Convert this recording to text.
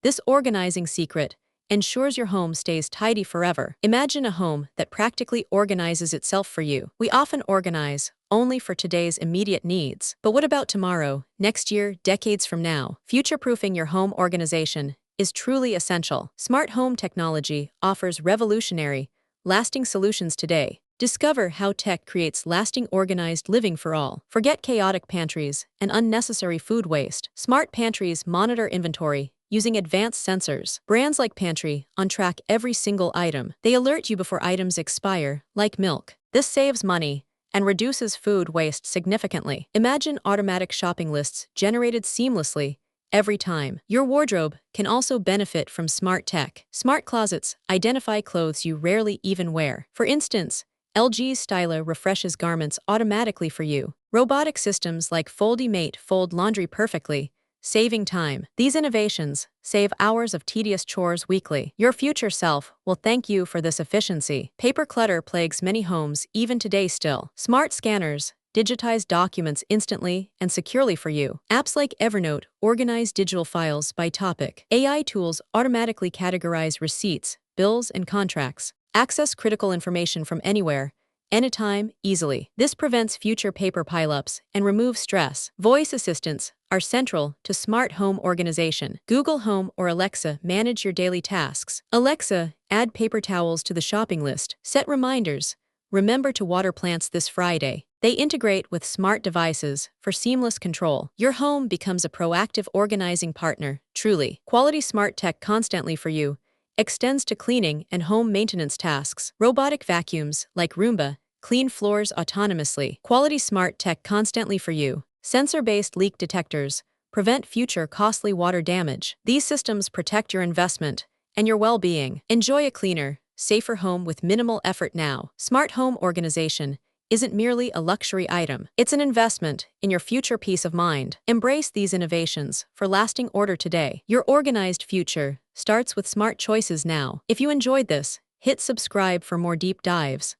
This organizing secret ensures your home stays tidy forever. Imagine a home that practically organizes itself for you. We often organize only for today's immediate needs. But what about tomorrow, next year, decades from now? Future-proofing your home organization is truly essential. Smart home technology offers revolutionary, lasting solutions today. Discover how tech creates lasting organized living for all. Forget chaotic pantries and unnecessary food waste. Smart pantries monitor inventory using advanced sensors. Brands like PantryOn track every single item. They alert you before items expire, like milk. This saves money and reduces food waste significantly. Imagine automatic shopping lists generated seamlessly every time. Your wardrobe can also benefit from smart tech. Smart closets identify clothes you rarely even wear. For instance, LG's Styler refreshes garments automatically for you. Robotic systems like FoldiMate fold laundry perfectly, saving time. These innovations save hours of tedious chores weekly. Your future self will thank you for this efficiency. Paper clutter plagues many homes even today still. Smart scanners digitize documents instantly and securely for you. Apps like Evernote organize digital files by topic. AI tools automatically categorize receipts, bills, and contracts. Access critical information from anywhere, anytime, easily. This prevents future paper pileups and removes stress. Voice assistants are central to smart home organization. Google Home or Alexa manage your daily tasks. Alexa, add paper towels to the shopping list. Set reminders. Remember to water plants this Friday. They integrate with smart devices for seamless control. Your home becomes a proactive organizing partner, truly. Quality smart tech constantly for you extends to cleaning and home maintenance tasks. Robotic vacuums, like Roomba, clean floors autonomously. Quality smart tech constantly for you. Sensor-based leak detectors prevent future costly water damage. These systems protect your investment and your well-being. Enjoy a cleaner, safer home with minimal effort now. Smart home organization isn't merely a luxury item. It's an investment in your future peace of mind. Embrace these innovations for lasting order today. Your organized future starts with smart choices now. If you enjoyed this, hit subscribe for more deep dives.